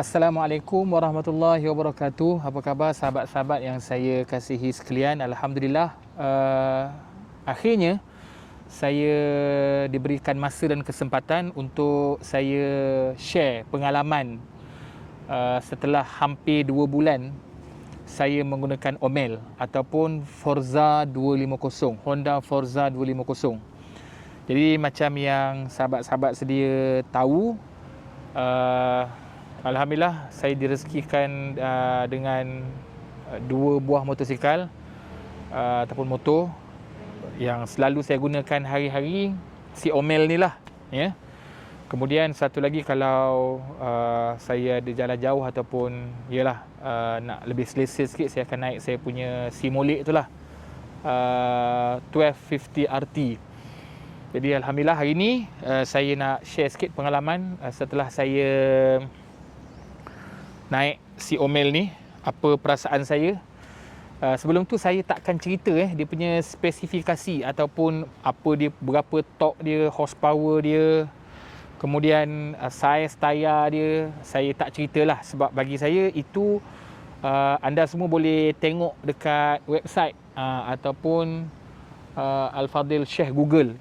Assalamualaikum warahmatullahi wabarakatuh. Apa khabar sahabat-sahabat yang saya kasihi sekalian? Alhamdulillah, akhirnya saya diberikan masa dan kesempatan untuk saya share pengalaman setelah hampir 2 bulan saya menggunakan Omel ataupun Forza 250, Honda Forza 250. Jadi macam yang sahabat-sahabat sedia tahu, Alhamdulillah saya direzekikan dengan 2 buah motosikal ataupun motor yang selalu saya gunakan hari-hari, si Omel ni lah, ya. Kemudian satu lagi, kalau saya ada jalan jauh ataupun nak lebih selesa sikit, saya akan naik saya punya si Molek tu lah, 1250 RT. Jadi Alhamdulillah hari ni saya nak share sikit pengalaman setelah saya naik si Omel ni, apa perasaan saya. Sebelum tu saya takkan cerita dia punya spesifikasi ataupun apa dia, berapa torque dia, horsepower dia, kemudian saiz tayar dia, saya tak ceritalah. Sebab bagi saya itu anda semua boleh tengok dekat website ataupun Al-Fadil Sheikh Google.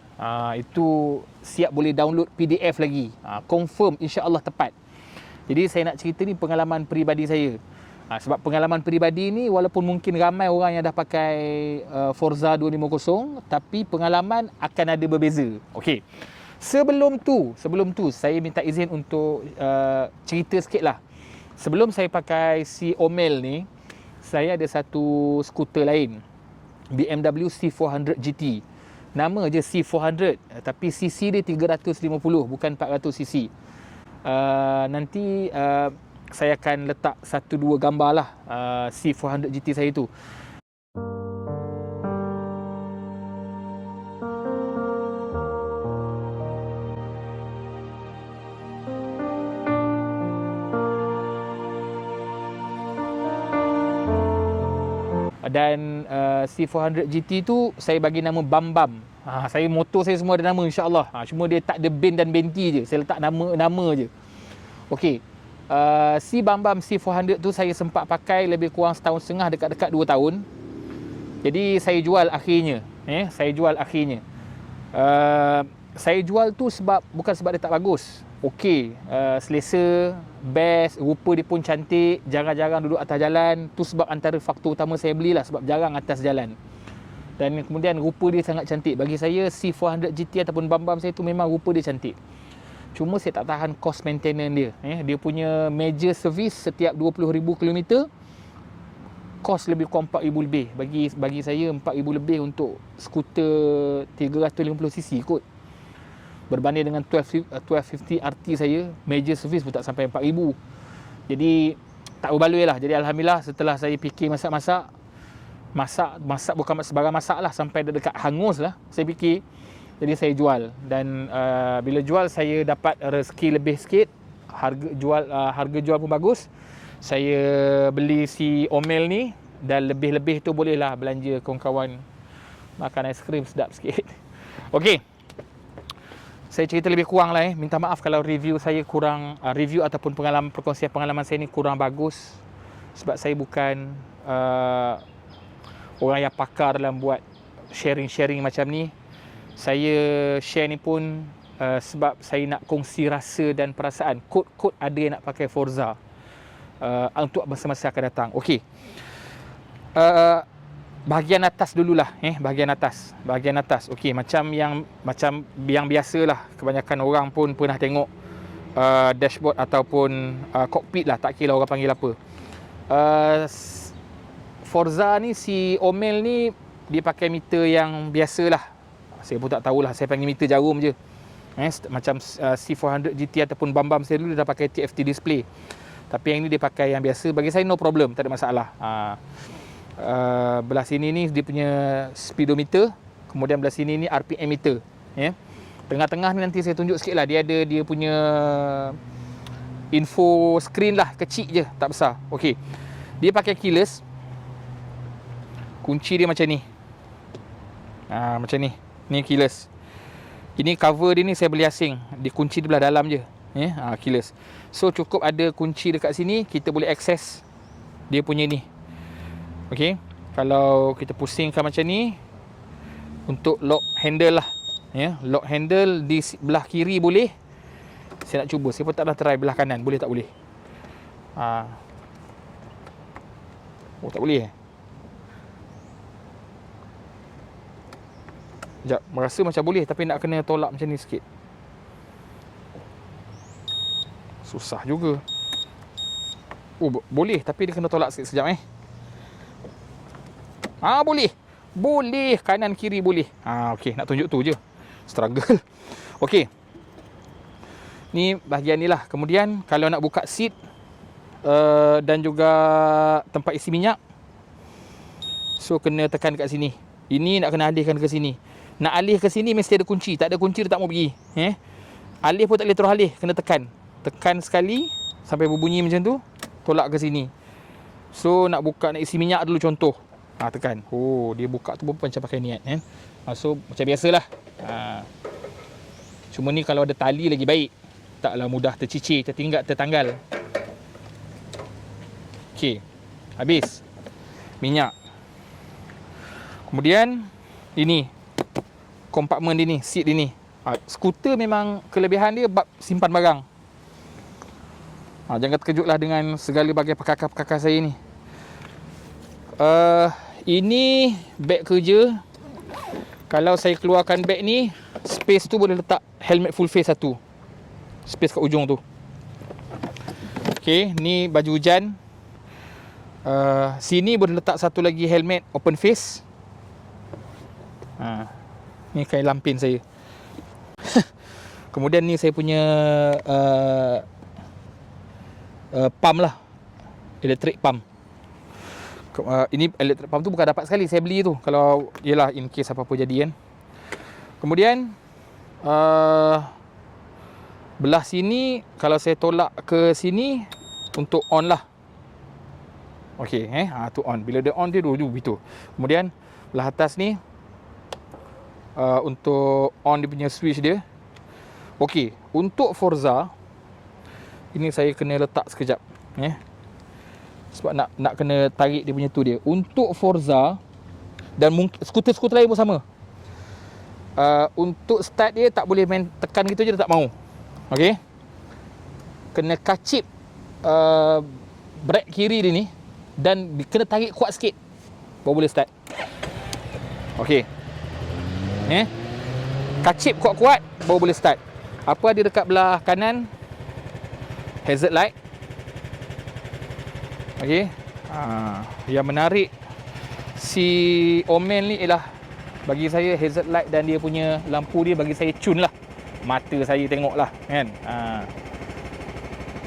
Itu siap boleh download PDF lagi, confirm insya-Allah tepat. Jadi saya nak cerita ni pengalaman peribadi saya. Sebab pengalaman peribadi ni walaupun mungkin ramai orang yang dah pakai Forza 250, tapi pengalaman akan ada berbeza. Okey. Sebelum tu saya minta izin untuk cerita sikit lah. Sebelum saya pakai si Omel ni, saya ada satu skuter lain, BMW C400 GT. Nama je C400, tapi cc dia 350, bukan 400 cc. Nanti saya akan letak 1-2 gambar lah C400 GT saya tu. Dan C400 GT tu saya bagi nama Bam-Bam. Saya motor saya semua ada nama insya-Allah. Cuma dia tak ada bin dan benti je. Saya letak nama je. Okey. Si Bam-Bam C400 tu saya sempat pakai lebih kurang setahun setengah, dekat-dekat 2 tahun. Jadi saya jual akhirnya. Saya jual tu bukan sebab dia tak bagus. Okey, selesa, best, rupa dia pun cantik, jarang-jarang duduk atas jalan. Tu sebab antara faktor utama saya belilah, sebab jarang atas jalan. Dan kemudian rupa dia sangat cantik. Bagi saya C400 GT ataupun Bam-Bam saya tu memang rupa dia cantik. Cuma saya tak tahan cost maintenance dia. Dia punya major service setiap 20,000 km kos lebih kurang 4,000 lebih. Bagi saya 4,000 lebih untuk skuter 350cc kot. Berbanding dengan 1250 RT saya, major service pun tak sampai 4,000. Jadi tak berbaloi lah. Jadi Alhamdulillah setelah saya fikir masak bukan sebarang masak lah, sampai dekat hangus lah saya fikir. Jadi saya jual. Dan bila jual saya dapat rezeki lebih sikit. Harga jual pun bagus. Saya beli si Omel ni, dan lebih-lebih tu bolehlah belanja kawan-kawan makan aiskrim sedap sikit. Okey. Saya cerita lebih kurang lah. Minta maaf kalau review saya kurang, review ataupun perkongsian pengalaman saya ni kurang bagus. Sebab saya bukan orang yang pakar dalam buat sharing-sharing macam ni. Saya share ni pun sebab saya nak kongsi rasa dan perasaan. Kod-kod ada yang nak pakai Forza untuk masa-masa akan datang. Okey. Bahagian atas dululah, bahagian atas. Okey, macam yang biasalah, kebanyakan orang pun pernah tengok dashboard ataupun cockpit lah, tak kira orang panggil apa. Forza ni, si Omel ni, dia pakai meter yang biasalah. Saya pun tak tahulah, saya panggil meter jarum je. Macam C400 GT ataupun Bam-Bam saya dulu dah pakai TFT display. Tapi yang ni dia pakai yang biasa. Bagi saya no problem, tak ada masalah. Belah sini ni dia punya speedometer, kemudian belah sini ni RPM meter, Tengah-tengah ni nanti saya tunjuk sikit lah. Dia ada dia punya info screen lah, kecil je, tak besar. Okey. Dia pakai keyless. Kunci dia macam ni. Macam ni. Ni keyless. Ini cover dia ni saya beli asing. Dia kunci di belah dalam je. keyless. So cukup ada kunci dekat sini, kita boleh akses dia punya ni. Okey, kalau kita pusingkan macam ni untuk lock handle lah, lock handle di belah kiri boleh. Saya nak cuba, saya pun tak dah try belah kanan, boleh tak boleh. Oh, tak boleh. Sekejap, merasa macam boleh tapi nak kena tolak macam ni sikit. Susah juga. Oh, boleh tapi dia kena tolak sikit. Sekejap boleh. Boleh, kanan kiri boleh. Okey, nak tunjuk tu je. Struggle. Okey. Ni bahagian ni lah. Kemudian kalau nak buka seat dan juga tempat isi minyak, so kena tekan kat sini. Ini nak kena alihkan ke sini. Nak alih ke sini mesti ada kunci. Tak ada kunci dia tak mau pergi. Alih pun tak boleh terus alih, kena tekan. Tekan sekali sampai berbunyi macam tu, tolak ke sini. So nak buka, nak isi minyak dulu contoh. Tekan. Oh, dia buka tu pun macam pakai niat so macam biasalah. Cuma ni kalau ada tali lagi baik. Taklah mudah tercicir, tertinggal, tertanggal. Okey. Habis minyak. Kemudian ini kompartmen dia ni, seat dia ni. Skuter memang kelebihan dia bab simpan barang. Jangan terkejutlah dengan segala bagai perkakar-perkakar saya ni. Ini beg kerja. Kalau saya keluarkan beg ni, space tu boleh letak helmet full face satu. Space kat ujung tu. Okey, ni baju hujan. Sini boleh letak satu lagi helmet open face. Ni kain lampin saya. Kemudian ni saya punya pump lah, electric pump. Ini electric pump tu bukan dapat sekali, saya beli tu. Kalau yelah in case apa-apa jadi kan. Kemudian belah sini kalau saya tolak ke sini untuk on lah. Okey, tu on. Bila dia on dia dulu begitu. Kemudian belah atas ni untuk on dia punya switch dia. Okey, untuk Forza ini saya kena letak sekejap sebab nak kena tarik dia punya tu dia. Untuk Forza dan skuter-skuter lain pun sama. Untuk start dia tak boleh main tekan gitu je, dia tak mau. Okey. Kena kacip brake kiri dia ni dan kena tarik kuat sikit baru boleh start. Okey. Kacip kuat-kuat baru boleh start. Apa ada dekat belah kanan? Hazard light. Okey. Yang menarik si Omen ni ialah bagi saya hazard light dan dia punya lampu dia bagi saya cun lah. Mata saya tengok lah kan.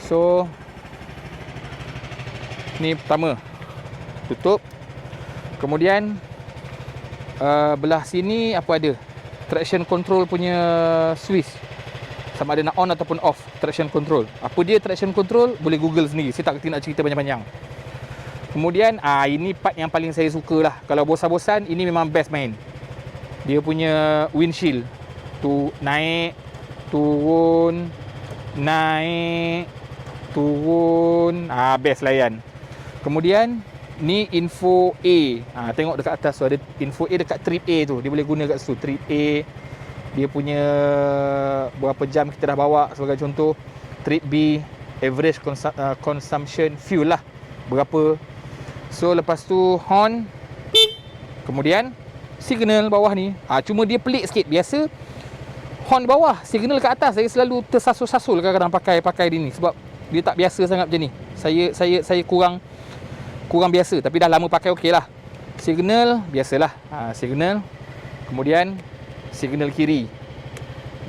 So ni pertama tutup. Kemudian belah sini apa ada? Traction control punya switch. Sama ada nak on ataupun off traction control. Apa dia traction control? Boleh Google sendiri. Saya tak kerti nak cerita panjang-panjang. Kemudian ini part yang paling saya suka lah. Kalau bosan-bosan, ini memang best main. Dia punya windshield tu naik, turun, naik, turun. Best layan. Kemudian ni info A. Tengok dekat atas tu ada info A dekat trip A tu. Dia boleh guna kat situ trip A. Dia punya berapa jam kita dah bawa sebagai contoh. Trip B, average consumption fuel lah berapa. So lepas tu horn. Kemudian signal bawah ni. Cuma dia pelik sikit. Biasa horn bawah, signal kat atas. Saya selalu tersasul-sasul kadang-kadang pakai dia ni sebab dia tak biasa sangat macam ni. Saya kurang biasa tapi dah lama pakai okey lah. Signal biasalah. Signal. Kemudian signal kiri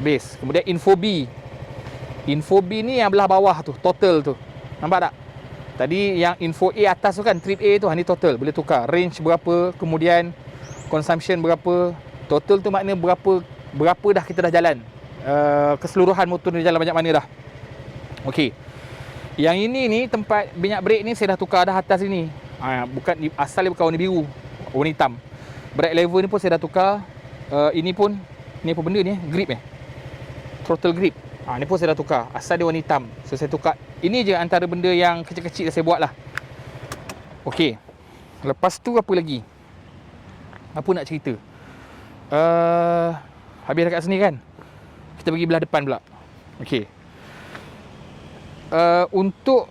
base. Kemudian info B. Info B ni yang belah bawah tu, total tu. Nampak tak? Tadi yang info A atas tu kan, trip A tu, ni total. Boleh tukar range berapa, kemudian consumption berapa. Total tu makna berapa dah kita dah jalan. Keseluruhan motor ni jalan banyak mana dah. Okey. Yang ini ni tempat minyak brake ni saya dah tukar dah atas sini. Bukan asal dia bukan warna biru, warna hitam. Brake lever ni pun saya dah tukar. Ini pun, ni apa benda ni? Grip throttle grip. Ni pun saya dah tukar. Asal dia warna hitam. So saya tukar. Ini je antara benda yang kecil-kecil yang saya buat lah. Okey. Lepas tu apa lagi? Apa nak cerita? Habis dekat sini kan? Kita pergi belah depan pula. Okey. Untuk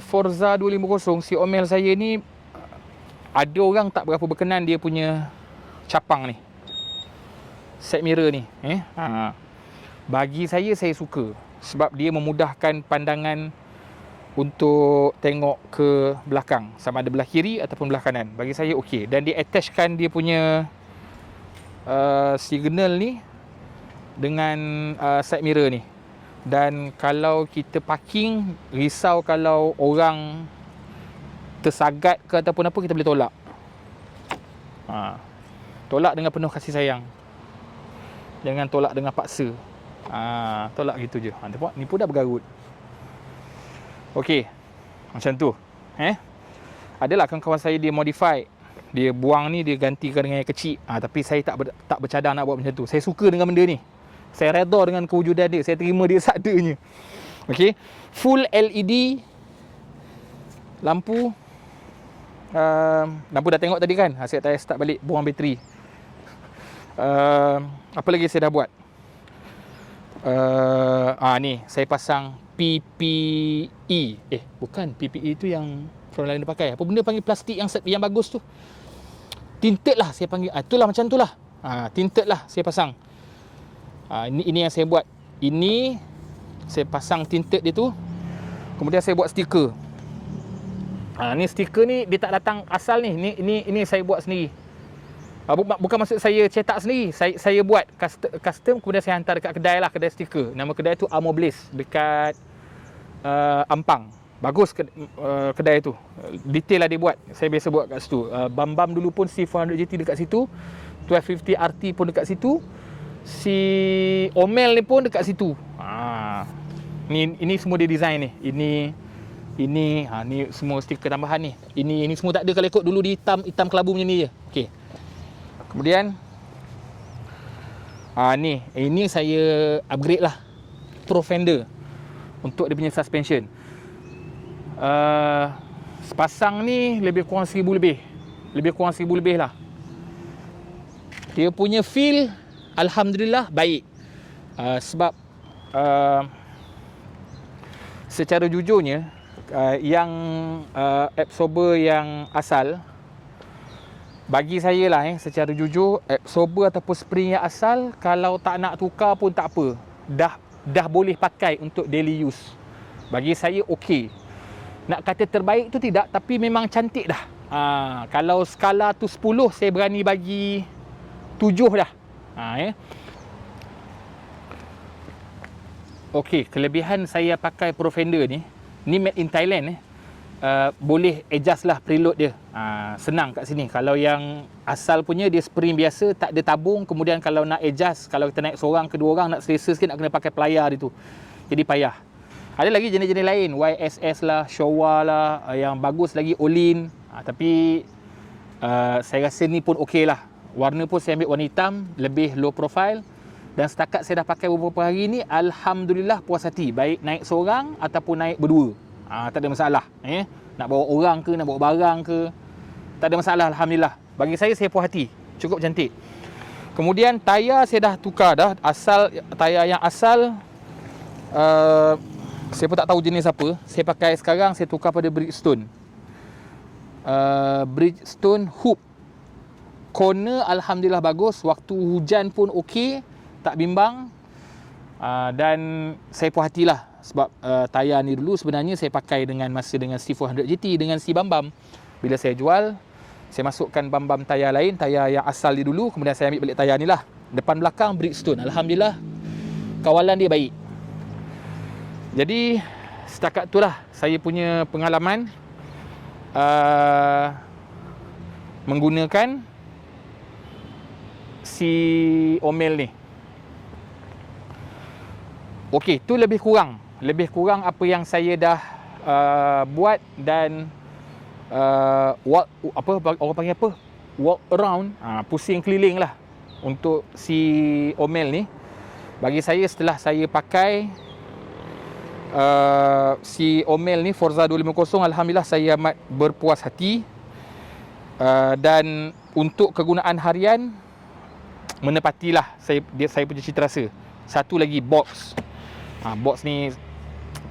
Forza 250, si Omel saya ni, ada orang tak berapa berkenan dia punya capang ni, side mirror ni. Bagi saya suka sebab dia memudahkan pandangan untuk tengok ke belakang, sama ada belah kiri ataupun belah kanan. Bagi saya okey. Dan dia attachkan dia punya signal ni dengan side mirror ni. Dan kalau kita parking, risau kalau orang tersagat ke ataupun apa, kita boleh tolak. Tolak dengan penuh kasih sayang. Jangan tolak dengan paksa. Tolak gitu je. Nampak? Ni pun dah bergarut. Okey. Macam tu. Adalah kawan-kawan saya dia modify. Dia buang ni, dia gantikan dengan yang kecil. Tapi saya tak bercadang nak buat macam tu. Saya suka dengan benda ni. Saya redha dengan kewujudan dia. Saya terima dia seadanya. Okey. Full LED lampu. Lampu dah tengok tadi kan. Saya start balik, buang bateri. Apa lagi saya dah buat? Ni saya pasang PPE. Bukan, PPE tu yang orang lain dia pakai. Apa benda panggil plastik yang bagus tu? Tinted lah saya panggil. Itulah macam tu lah. Tinted lah saya pasang. Ini yang saya buat. Ini saya pasang tinted dia tu. Kemudian saya buat stiker. Ni stiker ni dia tak datang asal ni. Ini saya buat sendiri. Bukan maksud saya cetak sendiri. Saya buat custom, kemudian saya hantar dekat kedai lah, kedai stiker. Nama kedai tu Armor Blaze dekat Ampang. Bagus kedai tu. Detail lah dia buat. Saya biasa buat kat situ. Bam-bam dulu pun C400 GT dekat situ. 1250 RT pun dekat situ. Si Omel ni pun dekat situ. Ini semua dia design ni. Ini semua stiker tambahan ni. Ini semua tak ada kalau ikut dulu di hitam kelabu macam ni je. Okey. Kemudian ini saya upgrade lah Pro Fender untuk dia punya suspension. Sepasang ni lebih kurang 1000 lebih. Lebih kurang 1000 lebih lah. Dia punya feel alhamdulillah baik. Sebab secara jujurnya yang absorber yang asal, bagi saya lah secara jujur, absorber ataupun spring yang asal kalau tak nak tukar pun tak apa. Dah boleh pakai untuk daily use. Bagi saya okey. Nak kata terbaik tu tidak, tapi memang cantik dah. Kalau skala tu 10, saya berani bagi 7 dah. Okey, kelebihan saya pakai Pro Fender ni made in Thailand. Boleh adjust lah preload dia. Senang kat sini. Kalau yang asal punya dia spring biasa, tak ada tabung. Kemudian kalau nak adjust, kalau kita naik seorang ke dua orang, nak selesa sikit, nak kena pakai pelayar dia tu. Jadi payah. Ada lagi jenis-jenis lain, YSS lah, Showa lah, yang bagus lagi Olin. Tapi saya rasa ni pun okey lah. Warna pun saya ambil warna hitam, lebih low profile. Dan setakat saya dah pakai beberapa hari ni, alhamdulillah puas hati. Baik naik seorang ataupun naik berdua. Tak ada masalah. Nak bawa orang ke, nak bawa barang ke, tak ada masalah, alhamdulillah. Bagi saya puas hati. Cukup cantik. Kemudian tayar saya dah tukar dah. Tayar yang asal saya pun tak tahu jenis apa. Saya pakai sekarang, saya tukar pada Bridgestone. Bridgestone Hoop. Corner alhamdulillah bagus. Waktu hujan pun okey, tak bimbang. Dan saya puas hatilah. Sebab tayar ni dulu sebenarnya saya pakai dengan C400 GT, dengan si Bam-Bam. Bila saya jual, saya masukkan Bam-Bam tayar lain, tayar yang asal dia dulu. Kemudian saya ambil balik tayar ni lah. Depan belakang Bridgestone. Alhamdulillah, kawalan dia baik. Jadi setakat itulah saya punya pengalaman menggunakan si Omel ni. Okey, tu lebih kurang apa yang saya dah buat. Dan orang panggil apa, walk around, pusing keliling lah untuk si Omel ni. Bagi saya, setelah saya pakai Si Omel ni Forza 250, alhamdulillah saya amat berpuas hati. Dan untuk kegunaan harian, menepatilah saya punya cita rasa. Satu lagi, box. Box ni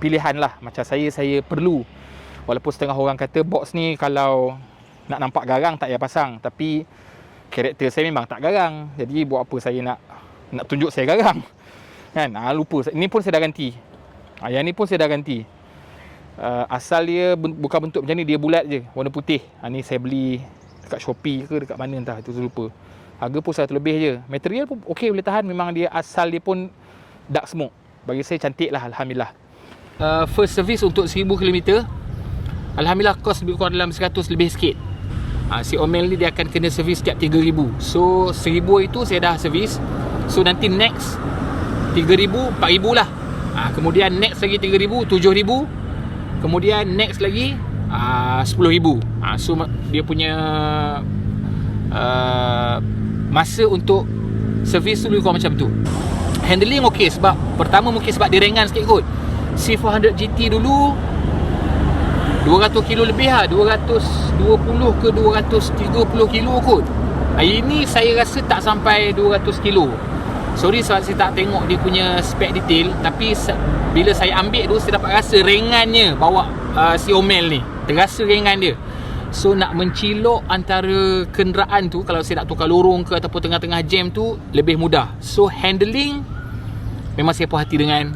pilihan lah. Macam saya perlu. Walaupun setengah orang kata box ni kalau nak nampak garang tak payah pasang, tapi karakter saya memang tak garang. Jadi buat apa saya nak tunjuk saya garang kan? Lupa. Ni pun saya dah ganti. Yang ni pun saya dah ganti. Asal dia bukan bentuk macam ni, dia bulat je, warna putih. Ni saya beli dekat Shopee ke dekat mana entah, itu saya lupa. Harga pun 100 lebih je. Material pun okey, boleh tahan. Memang dia asal dia pun dark smoke. Bagi saya cantik lah, alhamdulillah. First service untuk 1000 km, alhamdulillah kos lebih kurang dalam 100 lebih sikit. Si Omel ni dia akan kena servis setiap 3000. So 1000 itu saya dah servis. So nanti next 3000, 4000 lah. Kemudian next lagi 3000, 7000. Kemudian next lagi 10,000. So dia punya masa untuk servis tu lebih kurang macam tu. Handling okey, sebab pertama mungkin sebab dia ringan sikit kot. C400 GT dulu 200 kilo lebih lah, 220 ke 230 kilo kot. Ini saya rasa tak sampai 200 kilo. Sorry sebab saya tak tengok dia punya spek detail, tapi bila saya ambil tu saya dapat rasa ringannya bawa si Omel ni. Terasa ringan dia. So nak mencilok antara kenderaan tu, kalau saya nak tukar lorong ke ataupun tengah-tengah jam tu, lebih mudah. So handling memang saya puas hati dengan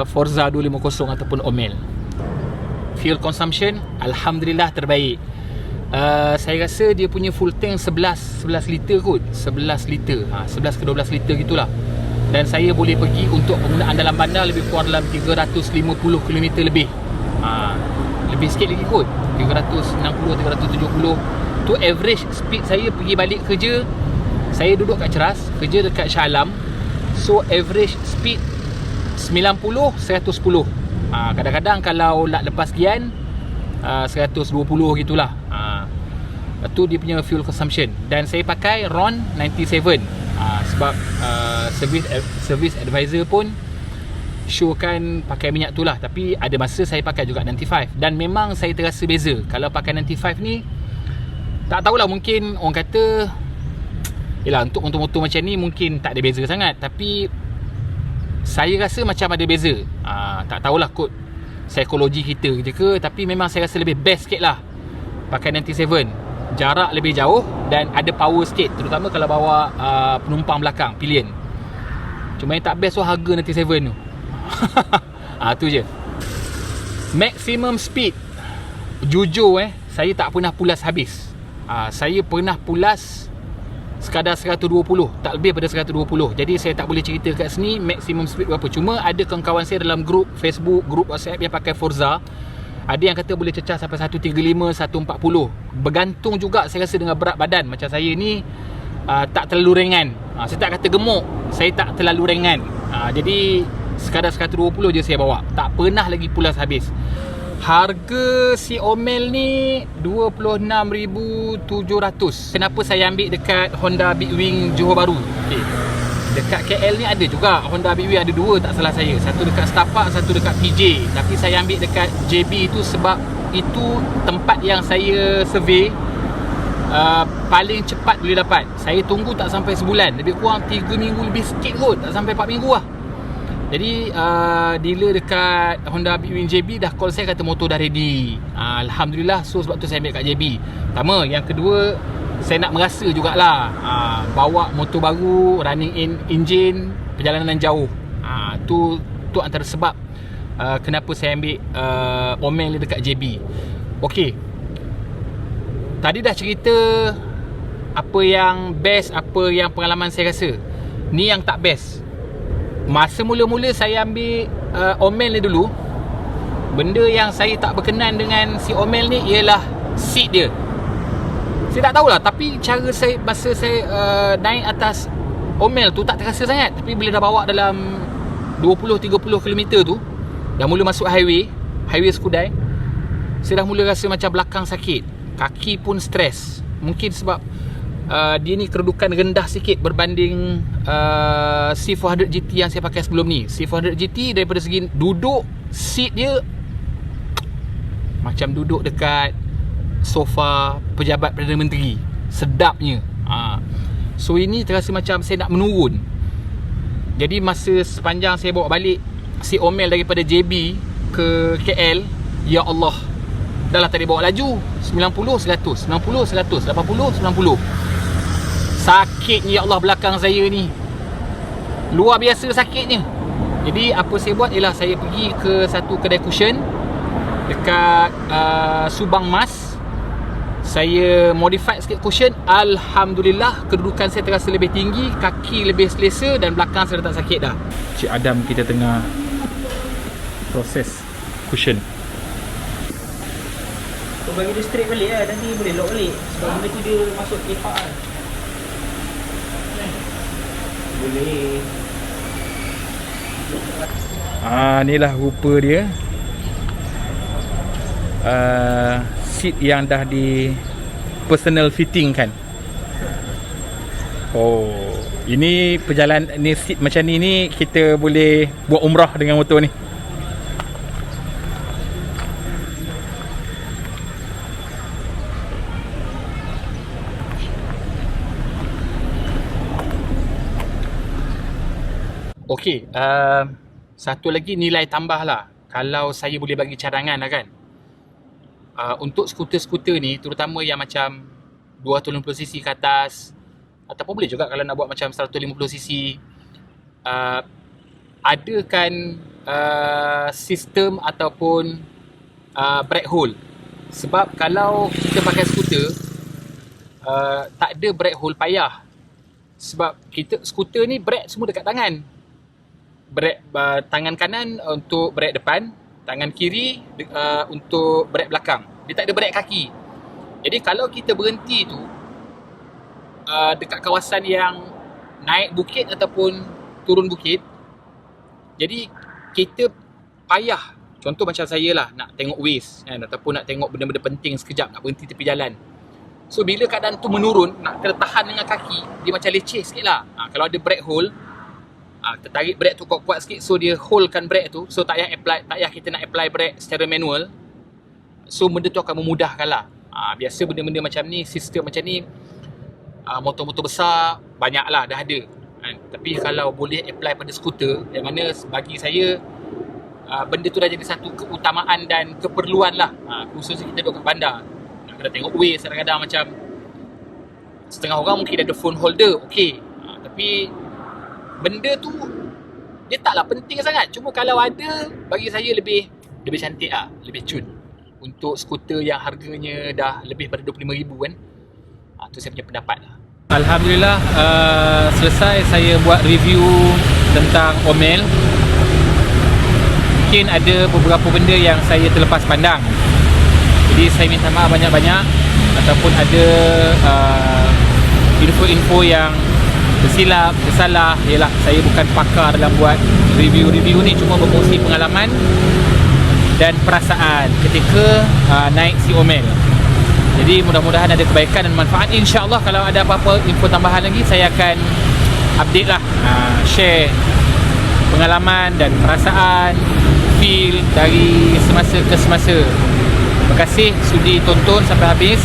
Forza 250 ataupun Omel. Fuel consumption alhamdulillah terbaik. Saya rasa dia punya full tank 11 liter kot. 11 liter. 11 ke 12 liter gitulah. Dan saya boleh pergi untuk penggunaan dalam bandar lebih kurang dalam 350 km lebih. Lebih sikit lagi kot, 360, 370. Tu average speed saya pergi balik kerja. Saya duduk kat Ceras, kerja dekat Shah Alam. So average speed 90, 110. Kadang-kadang kalau nak lepas sekian 120 gitulah. Itu dia punya fuel consumption. Dan saya pakai RON 97. Sebab service advisor pun showkan pakai minyak tu lah. Tapi ada masa saya pakai juga 95. Dan memang saya terasa beza. Kalau pakai 95 ni, tak tahulah, mungkin orang kata yelah, untuk motor-motor macam ni mungkin tak ada beza sangat. Tapi saya rasa macam ada beza. Tak tahulah kot psikologi kita je ke, tapi memang saya rasa lebih best sikit lah pakai 97. Jarak lebih jauh dan ada power sikit, terutama kalau bawa penumpang belakang, pillion. Cuma yang tak best tu harga 97 tu. Tu je. Maximum speed, jujur saya tak pernah pulas habis. Saya pernah pulas sekadar 120, tak lebih pada 120. Jadi saya tak boleh cerita kat sini maximum speed berapa. Cuma ada kawan-kawan saya dalam grup Facebook, grup WhatsApp yang pakai Forza, ada yang kata boleh cecah sampai 135, 140. Bergantung juga saya rasa dengan berat badan. Macam saya ni tak terlalu ringan. Saya tak kata gemuk, saya tak terlalu ringan. Jadi sekadar 120 je saya bawa. Tak pernah lagi pulas habis. Harga si Omel ni 26,700. Kenapa saya ambil dekat Honda Big Wing Johor Bahru? Dekat KL ni ada juga Honda Big Wing, ada dua tak salah saya. Satu dekat Setapak, satu dekat PJ. Tapi saya ambil dekat JB tu sebab itu tempat yang saya survey paling cepat boleh dapat. Saya tunggu tak sampai sebulan, lebih kurang 3 minggu lebih sikit kot, tak sampai 4 minggu lah. Jadi dealer dekat Honda Big Wing JB dah call saya, kata motor dah ready. Alhamdulillah. So sebab tu saya ambil kat JB. Pertama. Yang kedua, saya nak merasa jugalah bawa motor baru, running in engine, perjalanan jauh. Tu antara sebab kenapa saya ambil Omel dekat JB. Okey, tadi dah cerita apa yang best, apa yang pengalaman saya rasa. Ni yang tak best. Masa mula-mula saya ambil Omel ni dulu, benda yang saya tak berkenan dengan si Omel ni ialah seat dia. Saya tak tahulah, tapi cara saya, masa saya naik atas Omel tu tak terasa sangat. Tapi bila dah bawa dalam 20-30 km tu, dah mula masuk highway Skudai, saya dah mula rasa macam belakang sakit, kaki pun stres. Mungkin sebab dia ni kedudukan rendah sikit berbanding C400 GT yang saya pakai sebelum ni. C400 GT daripada segi duduk, seat dia macam duduk dekat sofa pejabat Perdana Menteri. Sedapnya. So ini terasa macam saya nak menurun. Jadi masa sepanjang saya bawa balik si Omel daripada JB ke KL, ya Allah, dah lah tadi bawa laju 90, 100, 90, 100, 80, 90. Sakitnya ya Allah belakang saya ni. Luar biasa sakitnya. Jadi apa saya buat ialah saya pergi ke satu kedai cushion dekat Subang Mas. Saya modify sikit cushion. Alhamdulillah kedudukan saya terasa lebih tinggi, kaki lebih selesa dan belakang saya dah tak sakit dah. Cik Adam kita tengah proses cushion. Kau bagi dia straight balik lah, nanti boleh lock balik. Sebab benda tu dia masuk kepak kan. Boleh. Inilah rupa dia. Seat yang dah di personal fitting kan. Oh, ini perjalanan ni, seat macam ni kita boleh buat umrah dengan motor ni. Okey, satu lagi nilai tambah lah kalau saya boleh bagi cadangan lah kan. Untuk skuter-skuter ni, terutama yang macam 250cc ke atas, ataupun boleh juga kalau nak buat macam 150cc, adakan sistem ataupun brake hold. Sebab kalau kita pakai skuter tak ada brake hold, payah. Sebab kita skuter ni brake semua dekat tangan. Brake tangan kanan untuk brake depan, tangan kiri untuk brake belakang. Dia tak ada brake kaki. Jadi kalau kita berhenti tu dekat kawasan yang naik bukit ataupun turun bukit, jadi kita payah. Contoh macam saya lah, nak tengok Waze kan, ataupun nak tengok benda-benda penting sekejap, nak berhenti tepi jalan. So bila keadaan tu menurun, nak kena tahan dengan kaki, dia macam leceh sikit lah. Kalau ada brake hold, kita tarik brake tu kuat-kuat sikit, so dia holdkan brake tu. So tak payah kita nak apply brake secara manual. So benda tu akan memudahkan lah. Biasa benda-benda macam ni, sistem macam ni, motor-motor besar banyak lah dah ada kan? Tapi kalau boleh apply pada skuter, yang mana bagi saya benda tu dah jadi satu keutamaan dan keperluan lah. Khususnya kita duduk kat bandar, nak kena tengok Waze kadang-kadang. Macam setengah orang mungkin ada phone holder, okey, tapi benda tu dia taklah penting sangat. Cuma kalau ada, bagi saya lebih cantik lah, lebih cun. Untuk skuter yang harganya dah lebih pada RM25,000 kan. Tu saya punya pendapat lah. Alhamdulillah, selesai saya buat review tentang Omel. Mungkin ada beberapa benda yang saya terlepas pandang, jadi saya minta maaf banyak-banyak. Ataupun ada info-info yang tersilap, tersalah. Yalah, saya bukan pakar dalam buat review-review ni, cuma berkongsi pengalaman dan perasaan ketika naik si Omel. Jadi mudah-mudahan ada kebaikan dan manfaat. InsyaAllah kalau ada apa-apa info tambahan lagi, saya akan update lah, share pengalaman dan perasaan, feel dari semasa ke semasa. Terima kasih sudi tonton sampai habis.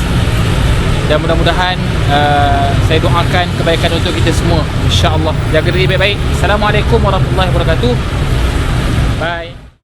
Dan mudah-mudahan saya doakan kebaikan untuk kita semua, insyaAllah. Jaga diri baik-baik. Assalamualaikum warahmatullahi wabarakatuh. Bye.